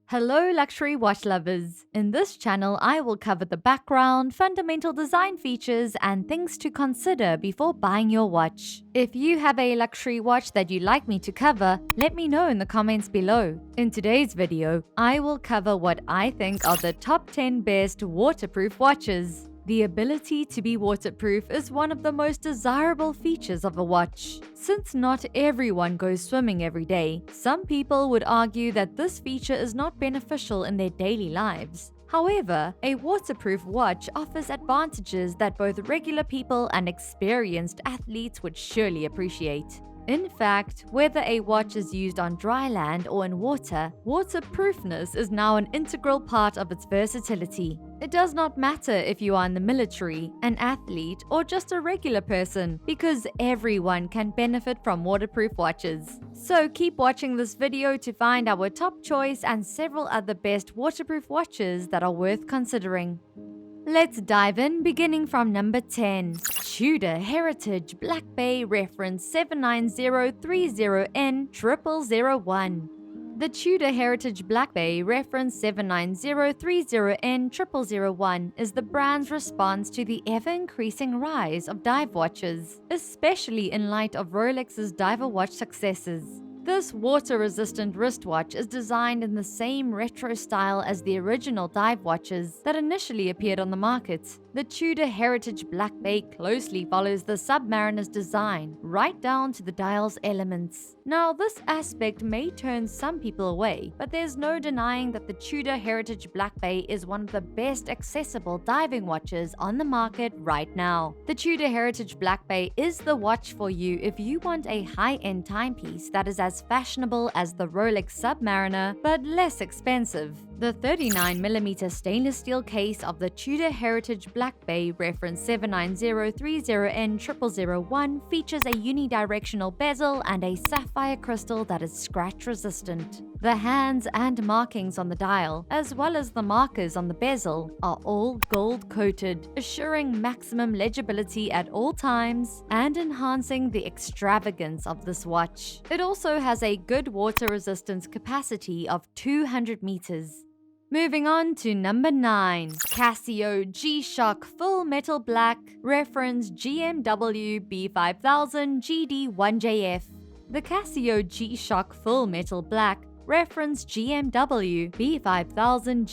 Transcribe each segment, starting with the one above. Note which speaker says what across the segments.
Speaker 1: Hello luxury watch lovers! In this channel, I will cover the background, fundamental design features, and things to consider before buying your watch. If you have a luxury watch that you'd like me to cover, let me know in the comments below. In today's video, I will cover what I think are the top 10 best waterproof watches. The ability to be waterproof is one of the most desirable features of a watch. Since not everyone goes swimming every day, some people would argue that this feature is not beneficial in their daily lives. However, a waterproof watch offers advantages that both regular people and experienced athletes would surely appreciate. In fact, whether a watch is used on dry land or in water, waterproofness is now an integral part of its versatility. It does not matter if you are in the military, an athlete, or just a regular person, because everyone can benefit from waterproof watches. So keep watching this video to find our top choice and several other best waterproof watches that are worth considering. Let's dive in, beginning from number 10. Tudor Heritage Black Bay Reference 79030N0001. The Tudor Heritage Black Bay Reference 79030N0001 is the brand's response to the ever-increasing rise of dive watches, especially in light of Rolex's diver watch successes. This water-resistant wristwatch is designed in the same retro style as the original dive watches that initially appeared on the market. The Tudor Heritage Black Bay closely follows the Submariner's design, right down to the dial's elements. Now, this aspect may turn some people away, but there's no denying that the Tudor Heritage Black Bay is one of the best accessible diving watches on the market right now. The Tudor Heritage Black Bay is the watch for you if you want a high-end timepiece that is as fashionable as the Rolex Submariner, but less expensive. The 39mm stainless steel case of the Tudor Heritage Black Bay Reference 79030N0001 features a unidirectional bezel and a sapphire crystal that is scratch resistant. The hands and markings on the dial, as well as the markers on the bezel, are all gold coated, assuring maximum legibility at all times and enhancing the extravagance of this watch. It also has a good water resistance capacity of 200 meters. Moving on to number 9. Casio G-Shock Full Metal Black Reference GMW B5000 GD1JF. The Casio G-Shock Full Metal Black Reference GMW B5000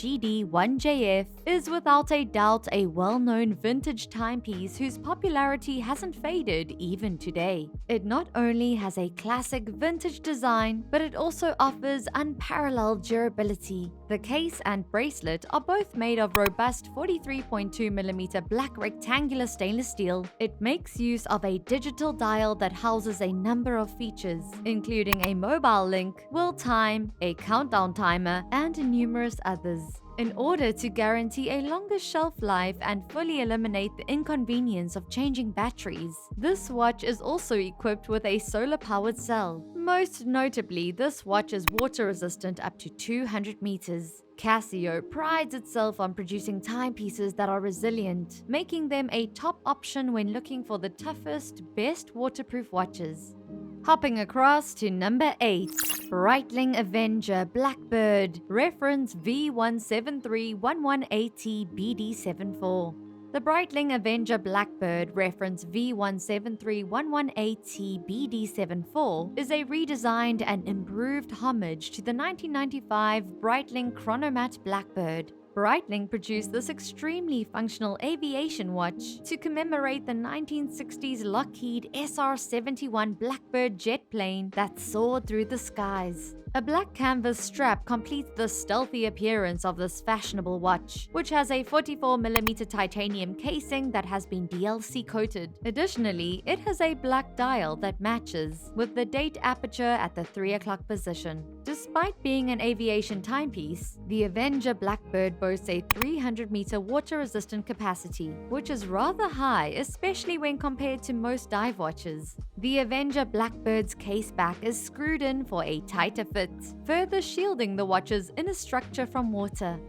Speaker 1: GD1JF is without a doubt a well-known vintage timepiece whose popularity hasn't faded even today. It not only has a classic vintage design, but it also offers unparalleled durability. The case and bracelet are both made of robust 43.2mm black rectangular stainless steel. It makes use of a digital dial that houses a number of features, including a mobile link, world time, a countdown timer, and numerous others. In order to guarantee a longer shelf life and fully eliminate the inconvenience of changing batteries, this watch is also equipped with a solar-powered cell. Most notably, this watch is water-resistant up to 200 meters. Casio prides itself on producing timepieces that are resilient, making them a top option when looking for the toughest, best waterproof watches. Hopping across to number 8. Breitling Avenger Blackbird Reference V17311AT BD74. The Breitling Avenger Blackbird Reference V17311AT BD74 is a redesigned and improved homage to the 1995 Breitling Chronomat Blackbird. Breitling produced this extremely functional aviation watch to commemorate the 1960s Lockheed SR-71 Blackbird jet plane that soared through the skies. A black canvas strap completes the stealthy appearance of this fashionable watch, which has a 44mm titanium casing that has been DLC coated. Additionally, it has a black dial that matches, with the date aperture at the 3 o'clock position. Despite being an aviation timepiece, the Avenger Blackbird boasts a 300-meter water-resistant capacity, which is rather high, especially when compared to most dive watches. The Avenger Blackbird's case back is screwed in for a tighter fit, further shielding the watch's inner structure from water.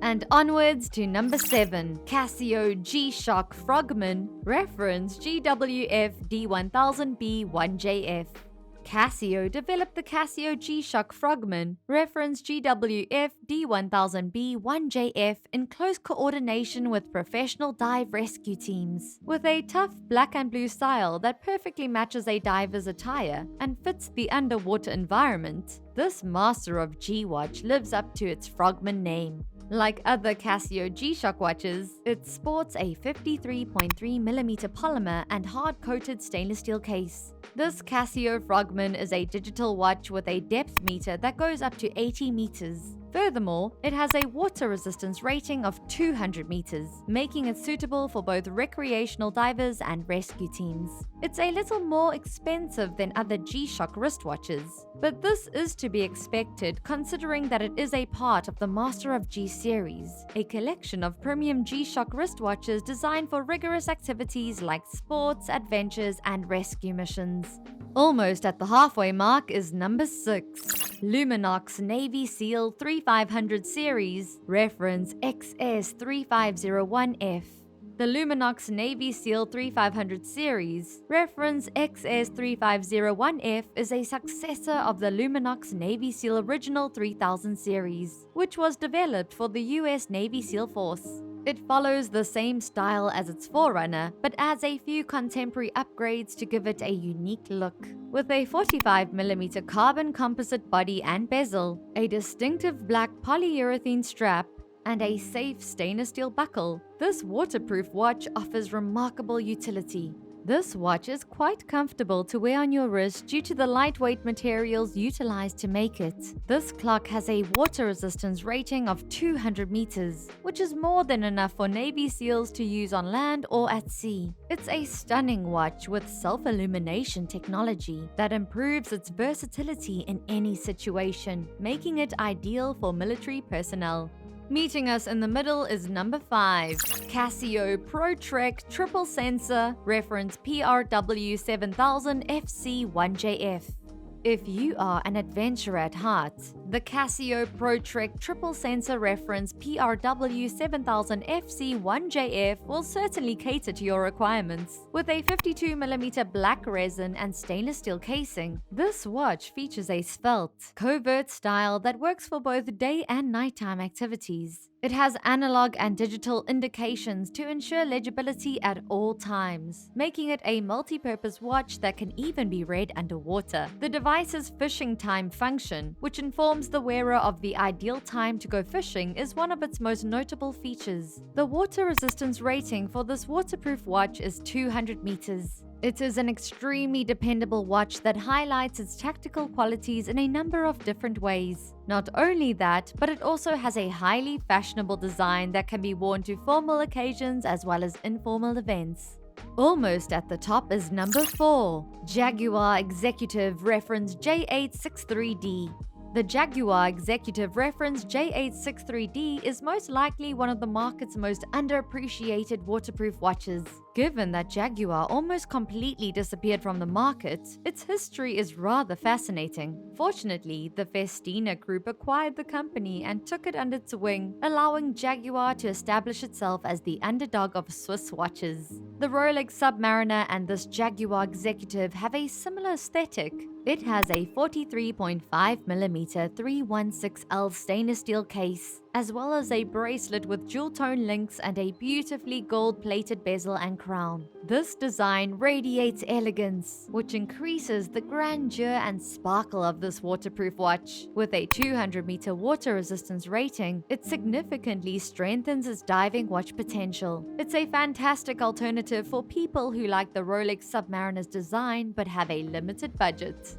Speaker 1: And onwards to number 7, Casio G-Shock Frogman Reference GWF D1000B1JF. Casio developed the Casio G-Shock Frogman, reference GWF D1000B1JF, in close coordination with professional dive rescue teams. With a tough black and blue style that perfectly matches a diver's attire and fits the underwater environment, this master of G-Watch lives up to its Frogman name. Like other Casio G-Shock watches, it sports a 53.3mm polymer and hard-coated stainless steel case. This Casio Frogman is a digital watch with a depth meter that goes up to 80 meters. Furthermore, it has a water resistance rating of 200 meters, making it suitable for both recreational divers and rescue teams. It's a little more expensive than other G-Shock wristwatches, but this is to be expected considering that it is a part of the Master of G series, a collection of premium G-Shock wristwatches designed for rigorous activities like sports, adventures, and rescue missions. Almost at the halfway mark is number 6, Luminox Navy SEAL 3500 series, reference XS3501F. The Luminox Navy SEAL 3500 series, reference XS3501F, is a successor of the Luminox Navy SEAL Original 3000 series, which was developed for the US Navy SEAL Force. It follows the same style as its forerunner, but adds a few contemporary upgrades to give it a unique look. With a 45mm carbon composite body and bezel, a distinctive black polyurethane strap, and a safe stainless steel buckle, this waterproof watch offers remarkable utility. This watch is quite comfortable to wear on your wrist due to the lightweight materials utilized to make it. This clock has a water resistance rating of 200 meters, which is more than enough for Navy SEALs to use on land or at sea. It's a stunning watch with self-illumination technology that improves its versatility in any situation, making it ideal for military personnel. Meeting us in the middle is number 5, Casio ProTrek Triple Sensor, reference PRW7000FC1JF. If you are an adventurer at heart, the Casio ProTrek Triple Sensor reference PRW7000FC1JF will certainly cater to your requirements. With a 52mm black resin and stainless steel casing, this watch features a svelte, covert style that works for both day and nighttime activities. It has analog and digital indications to ensure legibility at all times, making it a multi-purpose watch that can even be read underwater. The device's fishing time function, which informs the wearer of the ideal time to go fishing, is one of its most notable features. The water resistance rating for this waterproof watch is 200 meters. It is an extremely dependable watch that highlights its tactical qualities in a number of different ways. Not only that, but it also has a highly fashionable design that can be worn to formal occasions as well as informal events. Almost at the top is number 4, Jaguar Executive Reference J863D. The Jaguar Executive Reference J863D is most likely one of the market's most underappreciated waterproof watches. Given that Jaguar almost completely disappeared from the market, its history is rather fascinating. Fortunately, the Festina Group acquired the company and took it under its wing, allowing Jaguar to establish itself as the underdog of Swiss watches. The Rolex Submariner and this Jaguar Executive have a similar aesthetic. It has a 43.5mm 316L stainless steel case, as well as a bracelet with jewel-tone links and a beautifully gold-plated bezel and crown. This design radiates elegance, which increases the grandeur and sparkle of this waterproof watch. With a 200-meter water resistance rating, it significantly strengthens its diving watch potential. It's a fantastic alternative for people who like the Rolex Submariner's design but have a limited budget.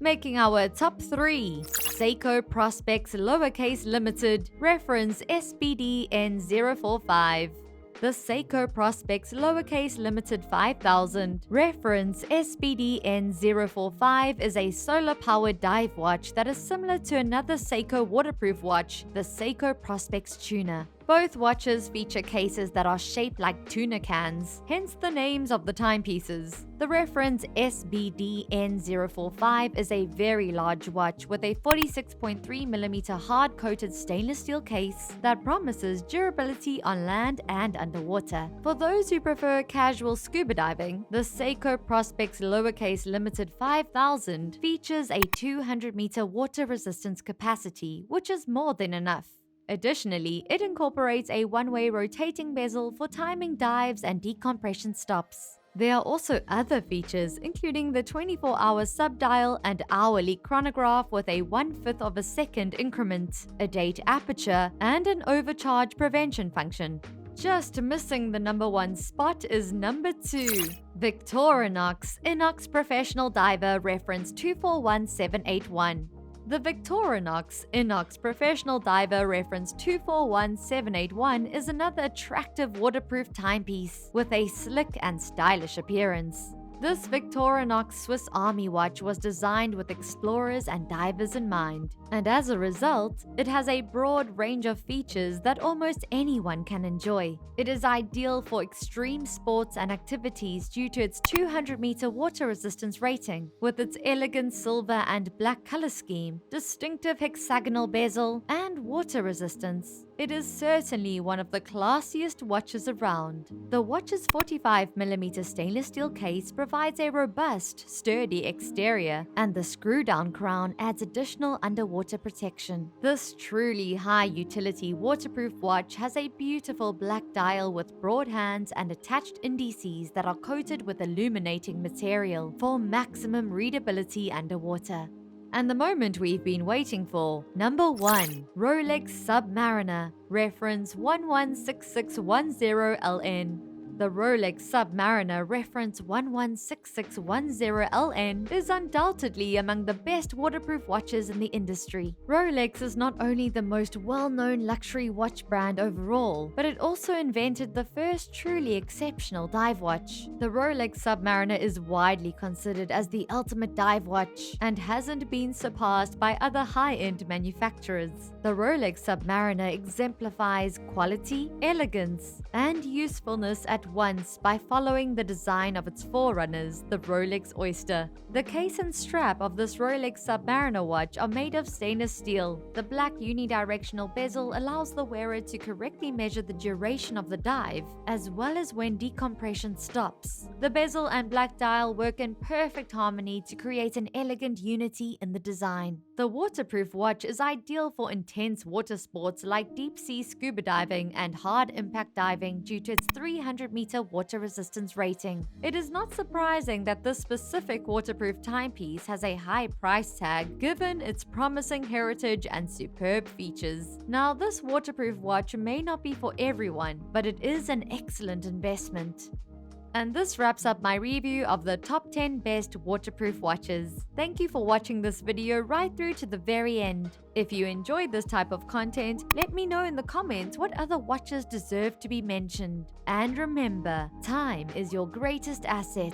Speaker 1: Making our top 3, Seiko Prospex Lowercase Limited, reference SBDN045. The Seiko Prospex Lowercase Limited 5000, reference SBDN045, is a solar-powered dive watch that is similar to another Seiko waterproof watch, the Seiko Prospex Tuner. Both watches feature cases that are shaped like tuna cans, hence the names of the timepieces. The reference SBDN045 is a very large watch with a 46.3mm hard-coated stainless steel case that promises durability on land and underwater. For those who prefer casual scuba diving, the Seiko Prospex Lowercase Limited 5000 features a 200-meter water resistance capacity, which is more than enough. Additionally, it incorporates a one-way rotating bezel for timing dives and decompression stops. There are also other features, including the 24-hour subdial and hourly chronograph with a 1/5 of a second increment, a date aperture, and an overcharge prevention function. Just missing the number 1 spot is number 2. Victorinox I.N.O.X Professional Diver Reference 241781. The Victorinox I.N.O.X Professional Diver Reference 241781 is another attractive waterproof timepiece with a slick and stylish appearance. This Victorinox Swiss Army watch was designed with explorers and divers in mind, and as a result, it has a broad range of features that almost anyone can enjoy. It is ideal for extreme sports and activities due to its 200-meter water resistance rating, with its elegant silver and black color scheme, distinctive hexagonal bezel, and water resistance. It is certainly one of the classiest watches around. The watch's 45mm stainless steel case provides a robust, sturdy exterior, and the screw-down crown adds additional underwater protection. This truly high-utility waterproof watch has a beautiful black dial with broad hands and attached indices that are coated with illuminating material for maximum readability underwater. And the moment we've been waiting for. Number 1. Rolex Submariner, reference 116610LN. The Rolex Submariner reference 116610LN is undoubtedly among the best waterproof watches in the industry. Rolex is not only the most well-known luxury watch brand overall, but it also invented the first truly exceptional dive watch. The Rolex Submariner is widely considered as the ultimate dive watch and hasn't been surpassed by other high-end manufacturers. The Rolex Submariner exemplifies quality, elegance, and usefulness at once by following the design of its forerunners, the Rolex Oyster. The case and strap of this Rolex Submariner watch are made of stainless steel. The black unidirectional bezel allows the wearer to correctly measure the duration of the dive, as well as when decompression stops. The bezel and black dial work in perfect harmony to create an elegant unity in the design. The waterproof watch is ideal for intense water sports like deep-sea scuba diving and hard impact diving due to its 300-meter water resistance rating. It is not surprising that this specific waterproof timepiece has a high price tag given its promising heritage and superb features. Now, this waterproof watch may not be for everyone, but it is an excellent investment. And this wraps up my review of the top 10 best waterproof watches. Thank you for watching this video right through to the very end. If you enjoyed this type of content, let me know in the comments what other watches deserve to be mentioned. And remember, time is your greatest asset.